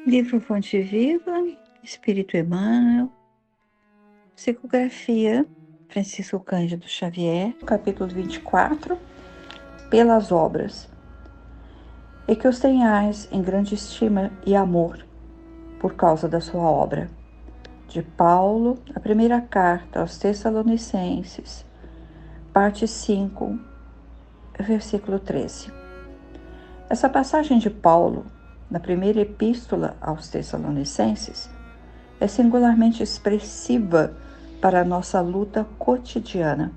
Livro Fonte Viva, Espírito Emmanuel, Psicografia, Francisco Cândido Xavier, capítulo 24, Pelas Obras. E que os tenhais em grande estima e amor, por causa da sua obra. De Paulo, a primeira carta aos Tessalonicenses, parte 5, versículo 13. Essa passagem de Paulo, na primeira epístola aos Tessalonicenses, é singularmente expressiva para a nossa luta cotidiana.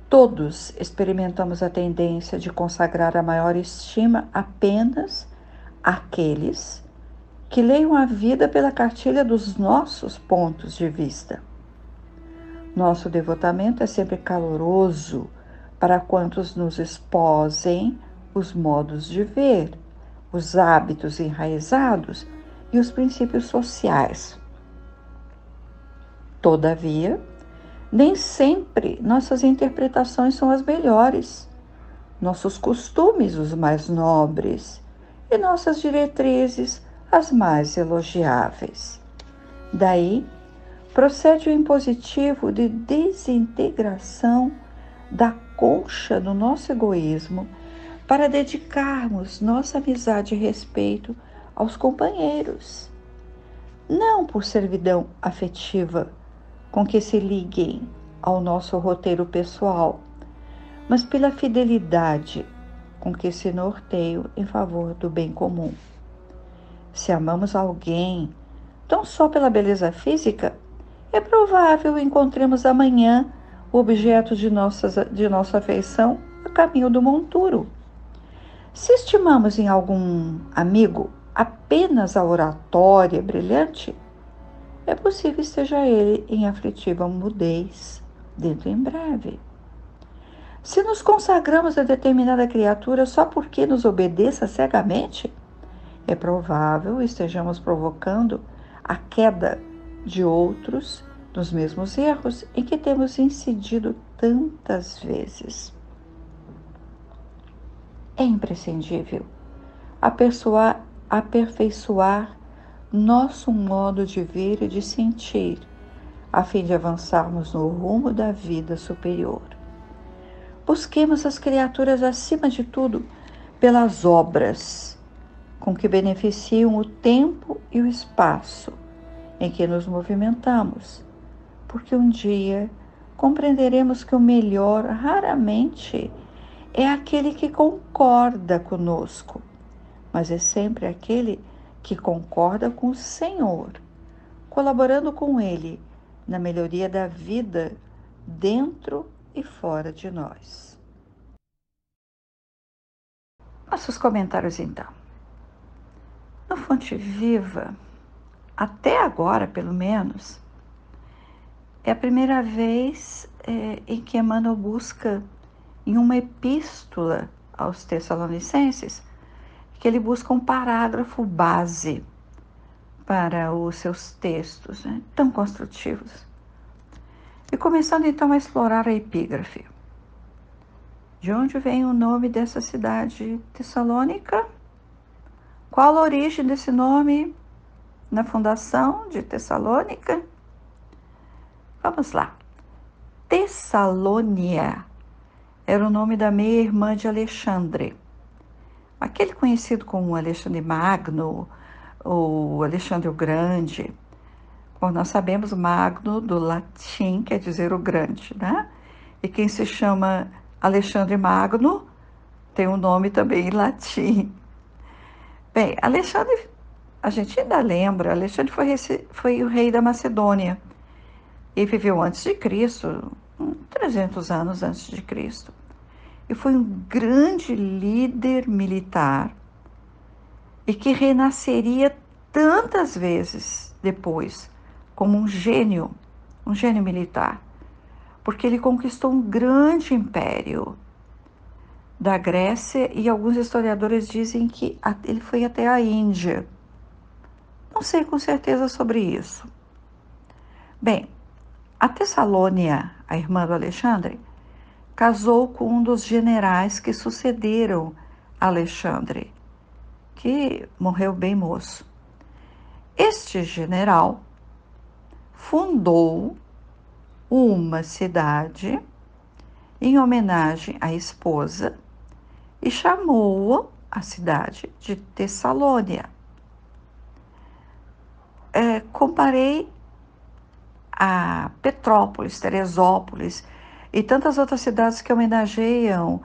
Todos experimentamos a tendência de consagrar a maior estima apenas àqueles que leiam a vida pela cartilha dos nossos pontos de vista. Nosso devotamento é sempre caloroso para quantos nos exposem os modos de ver, os hábitos enraizados e os princípios sociais. Todavia, nem sempre nossas interpretações são as melhores, nossos costumes os mais nobres e nossas diretrizes as mais elogiáveis. Daí, procede o impositivo de desintegração da concha do nosso egoísmo para dedicarmos nossa amizade e respeito aos companheiros, não por servidão afetiva com que se liguem ao nosso roteiro pessoal, mas pela fidelidade com que se norteiam em favor do bem comum. Se amamos alguém, não só pela beleza física, é provável encontremos amanhã o objeto de nossa afeição a caminho do monturo. Se estimamos em algum amigo apenas a oratória brilhante, é possível esteja ele em aflitiva mudez dentro em breve. Se nos consagramos a determinada criatura só porque nos obedeça cegamente, é provável estejamos provocando a queda de outros nos mesmos erros em que temos incidido tantas vezes. É imprescindível aperfeiçoar nosso modo de ver e de sentir, a fim de avançarmos no rumo da vida superior. Busquemos as criaturas, acima de tudo, pelas obras, com que beneficiam o tempo e o espaço em que nos movimentamos, porque um dia compreenderemos que o melhor raramente é aquele que concorda conosco, mas é sempre aquele que concorda com o Senhor, colaborando com Ele na melhoria da vida dentro e fora de nós. Nossos comentários então. No Fonte Viva, até agora pelo menos, é a primeira vez em que Emmanuel busca, em uma epístola aos Tessalonicenses, que ele busca um parágrafo base para os seus textos, né, tão construtivos. E começando então a explorar a epígrafe. De onde vem o nome dessa cidade Tessalônica? Qual a origem desse nome na fundação de Tessalônica? Vamos lá. Tessalônia era o nome da meia-irmã de Alexandre, aquele conhecido como Alexandre Magno ou Alexandre o Grande. Como nós sabemos, Magno do latim quer dizer o grande, né? E quem se chama Alexandre Magno tem um nome também em latim. Bem, Alexandre, a gente ainda lembra, Alexandre foi o rei da Macedônia e viveu antes de Cristo, 300 anos antes de Cristo. E foi um grande líder militar e que renasceria tantas vezes depois como um gênio militar, porque ele conquistou um grande império da Grécia e alguns historiadores dizem que ele foi até a Índia. Não sei com certeza sobre isso. Bem, a Tessalônia, a irmã do Alexandre, casou com um dos generais que sucederam Alexandre, que morreu bem moço. Este general fundou uma cidade em homenagem à esposa e chamou a cidade de Tessalônia. Comparei a Petrópolis, Teresópolis e tantas outras cidades que homenageiam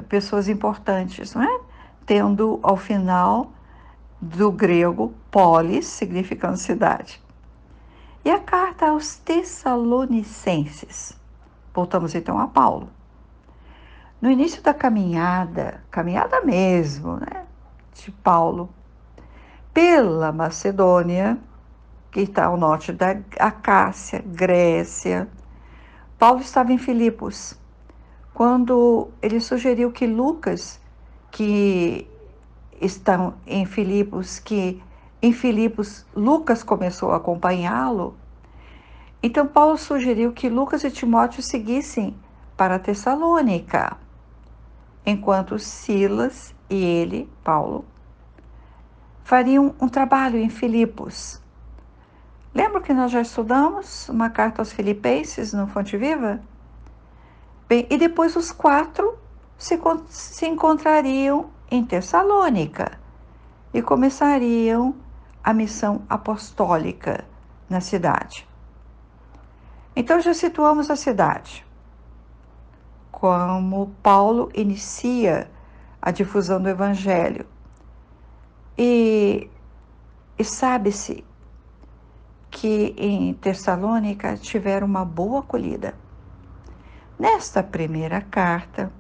pessoas importantes, não é? Tendo ao final do grego polis, significando cidade. E a carta aos Tessalonicenses. Voltamos então a Paulo. No início da caminhada mesmo, né, de Paulo, pela Macedônia, que está ao norte da Acácia, Grécia, Paulo estava em Filipos, quando ele sugeriu que Lucas, que estão em Filipos Lucas começou a acompanhá-lo. Então Paulo sugeriu que Lucas e Timóteo seguissem para Tessalônica, enquanto Silas e ele, Paulo, fariam um trabalho em Filipos. Lembra que nós já estudamos uma carta aos Filipenses no Fonte Viva? Bem, e depois os quatro se encontrariam em Tessalônica e começariam a missão apostólica na cidade. Então já situamos a cidade. Como Paulo inicia a difusão do Evangelho. E sabe-se que em Tessalônica tiveram uma boa acolhida. Nesta primeira carta,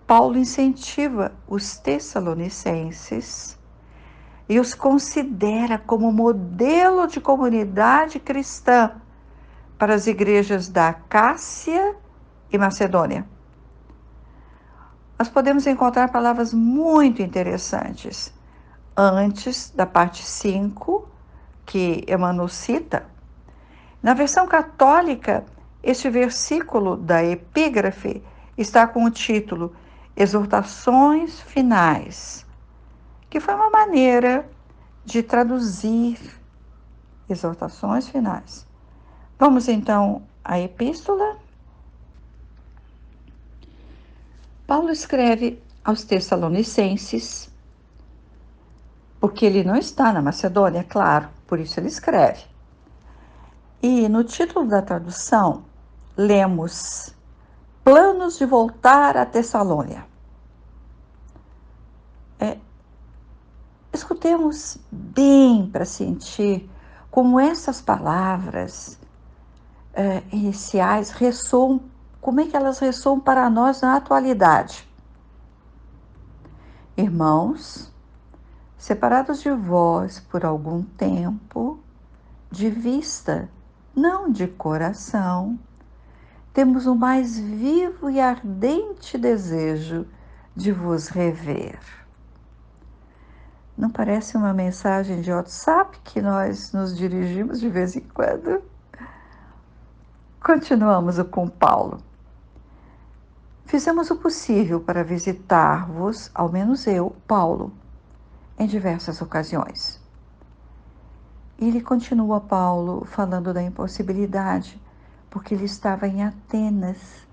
Paulo incentiva os tessalonicenses e os considera como modelo de comunidade cristã para as igrejas da Acácia e Macedônia. Nós podemos encontrar palavras muito interessantes antes da parte 5, que Emmanuel cita. Na versão católica, este versículo da epígrafe está com o título Exortações Finais, que foi uma maneira de traduzir exortações finais. Vamos então à epístola. Paulo escreve aos Tessalonicenses, porque ele não está na Macedônia, claro, por isso ele escreve. E no título da tradução, lemos Planos de voltar a Tessalônia. Escutemos bem para sentir como essas palavras iniciais ressoam, como é que elas ressoam para nós na atualidade. Irmãos, separados de vós por algum tempo, de vista, não de coração, temos o mais vivo e ardente desejo de vos rever. Não parece uma mensagem de WhatsApp que nós nos dirigimos de vez em quando? Continuamos com Paulo. Fizemos o possível para visitar-vos, ao menos eu, Paulo, em diversas ocasiões. E ele continua, Paulo, falando da impossibilidade, porque ele estava em Atenas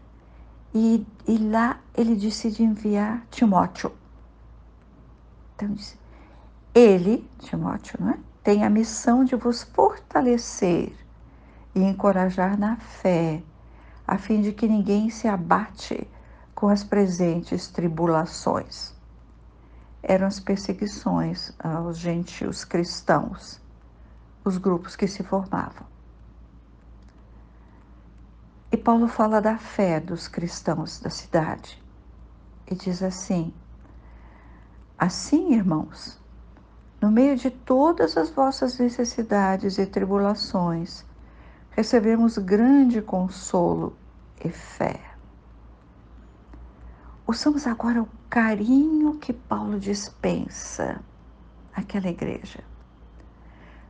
e lá ele decide enviar Timóteo. Então, ele, Timóteo, não é? Tem a missão de vos fortalecer e encorajar na fé, a fim de que ninguém se abate com as presentes tribulações. Eram as perseguições aos gentios cristãos, os grupos que se formavam. E Paulo fala da fé dos cristãos da cidade e diz assim: assim, irmãos, no meio de todas as vossas necessidades e tribulações, recebemos grande consolo e fé. Ouçamos agora o carinho que Paulo dispensa àquela igreja.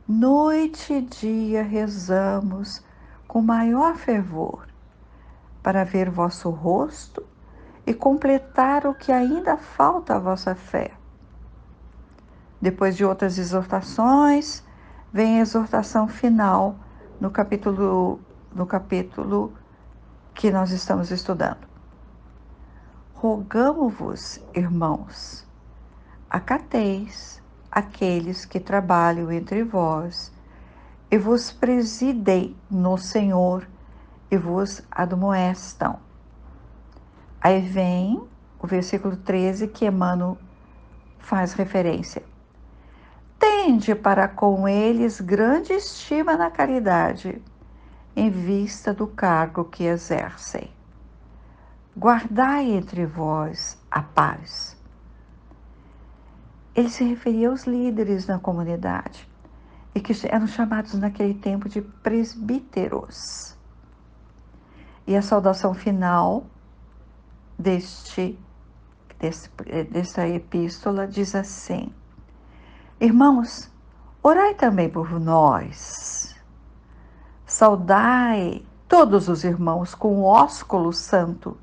Noite e dia rezamos com maior fervor para ver vosso rosto e completar o que ainda falta à vossa fé. Depois de outras exortações, vem a exortação final no capítulo que nós estamos estudando. Rogamo-vos, irmãos, acateis aqueles que trabalham entre vós e vos presidem no Senhor e vos admoestam. Aí vem o versículo 13 que Emmanuel faz referência. Tende para com eles grande estima na caridade, em vista do cargo que exercem. Guardai entre vós a paz. Ele se referia aos líderes na comunidade, e que eram chamados naquele tempo de presbíteros. E a saudação final desta epístola diz assim: Irmãos, orai também por nós. Saudai todos os irmãos com o ósculo santo.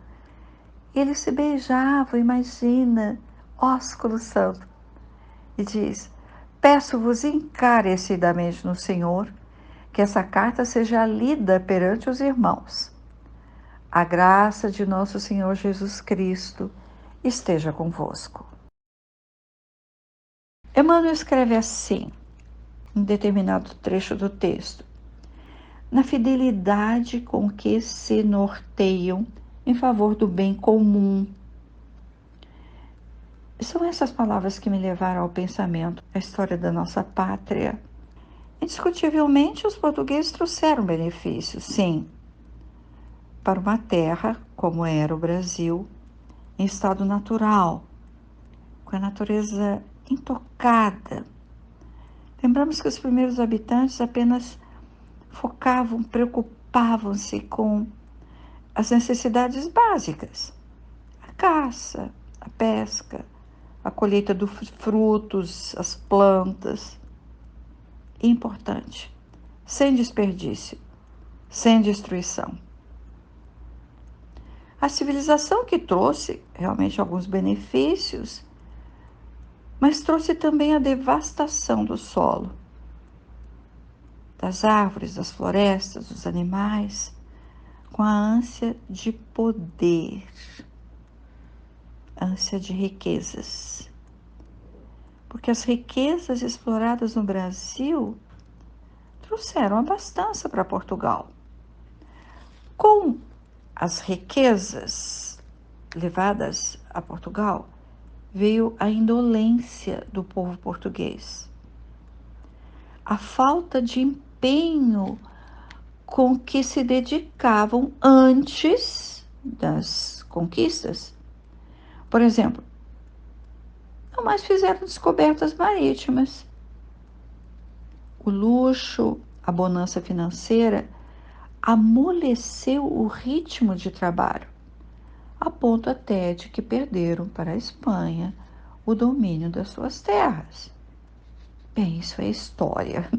Eles se beijavam, imagina, ósculo santo. E diz: Peço-vos encarecidamente no Senhor que essa carta seja lida perante os irmãos. A graça de nosso Senhor Jesus Cristo esteja convosco. Emmanuel escreve assim, em determinado trecho do texto: na fidelidade com que se norteiam em favor do bem comum. São essas palavras que me levaram ao pensamento da história da nossa pátria. Indiscutivelmente, os portugueses trouxeram benefícios, sim, para uma terra como era o Brasil, em estado natural, com a natureza intocada. Lembramos que os primeiros habitantes apenas preocupavam-se com as necessidades básicas: a caça, a pesca, a colheita dos frutos, as plantas. Importante, sem desperdício, sem destruição. A civilização que trouxe realmente alguns benefícios, mas trouxe também a devastação do solo, das árvores, das florestas, dos animais, com a ânsia de poder, ânsia de riquezas. Porque as riquezas exploradas no Brasil trouxeram abastança para Portugal. Com as riquezas levadas a Portugal, veio a indolência do povo português. A falta de empenho com que se dedicavam antes das conquistas. Por exemplo, não mais fizeram descobertas marítimas. O luxo, a bonança financeira amoleceu o ritmo de trabalho, a ponto até de que perderam para a Espanha o domínio das suas terras. Bem, isso é história.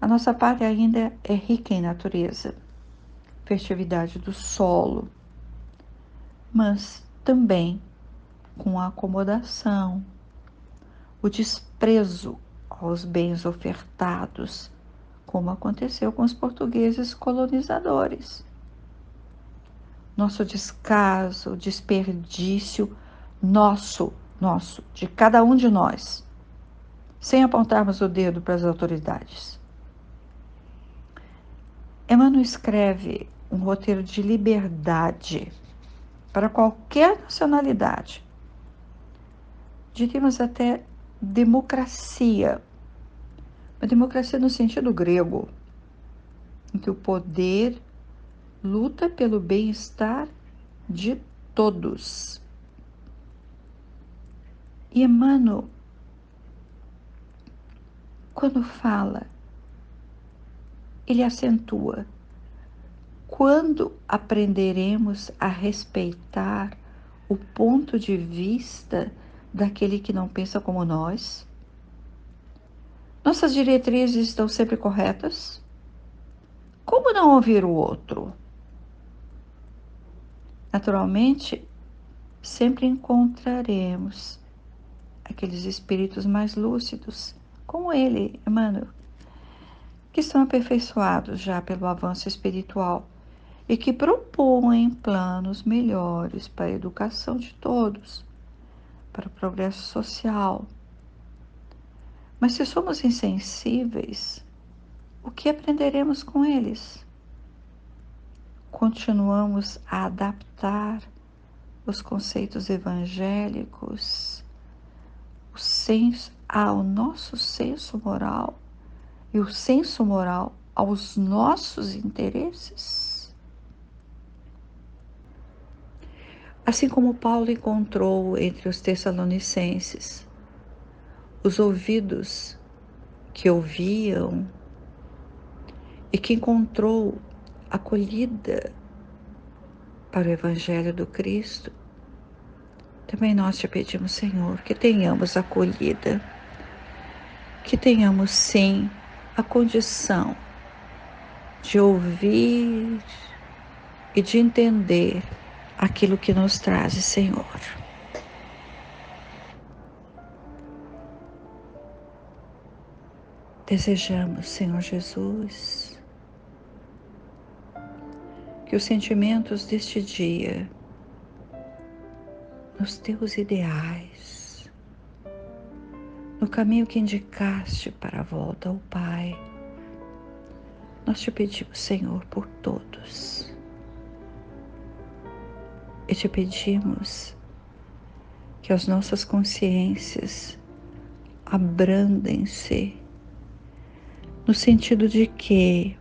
A nossa pátria ainda é rica em natureza, fertilidade do solo, mas também com a acomodação, o desprezo aos bens ofertados, como aconteceu com os portugueses colonizadores. Nosso descaso, o desperdício nosso, de cada um de nós, sem apontarmos o dedo para as autoridades. Emmanuel escreve um roteiro de liberdade para qualquer nacionalidade. Diríamos até democracia, uma democracia no sentido grego, em que o poder luta pelo bem-estar de todos. E Emmanuel, quando fala, ele acentua: quando aprenderemos a respeitar o ponto de vista daquele que não pensa como nós? Nossas diretrizes estão sempre corretas? Como não ouvir o outro? Naturalmente, sempre encontraremos aqueles espíritos mais lúcidos, como ele, Emmanuel, que estão aperfeiçoados já pelo avanço espiritual e que propõem planos melhores para a educação de todos, para o progresso social. Mas se somos insensíveis, o que aprenderemos com eles? Continuamos a adaptar os conceitos evangélicos, o senso ao nosso senso moral e o senso moral aos nossos interesses? Assim como Paulo encontrou entre os tessalonicenses os ouvidos que ouviam e que encontrou acolhida para o Evangelho do Cristo, também nós te pedimos, Senhor, que tenhamos acolhida, que tenhamos sim a condição de ouvir e de entender aquilo que nos traz, Senhor. Desejamos, Senhor Jesus, que os sentimentos deste dia, nos teus ideais, no caminho que indicaste para a volta ao Pai, nós te pedimos, Senhor, por todos. E te pedimos que as nossas consciências abrandem-se, no sentido de que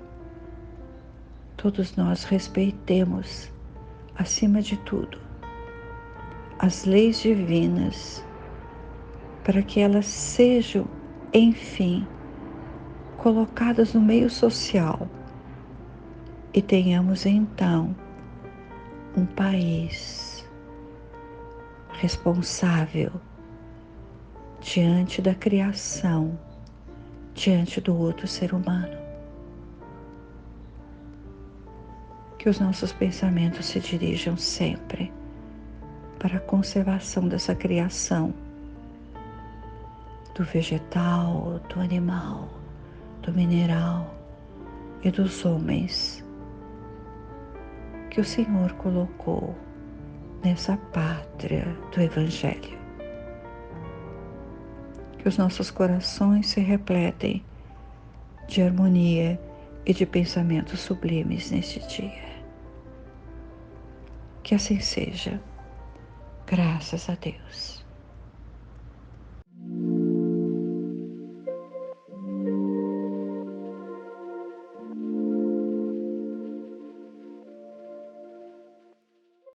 todos nós respeitemos, acima de tudo, as leis divinas, para que elas sejam, enfim, colocadas no meio social e tenhamos então um país responsável diante da criação, diante do outro ser humano. Que os nossos pensamentos se dirijam sempre para a conservação dessa criação, do vegetal, do animal, do mineral e dos homens que o Senhor colocou nessa pátria do Evangelho. Que os nossos corações se repletem de harmonia e de pensamentos sublimes neste dia. Que assim seja. Graças a Deus.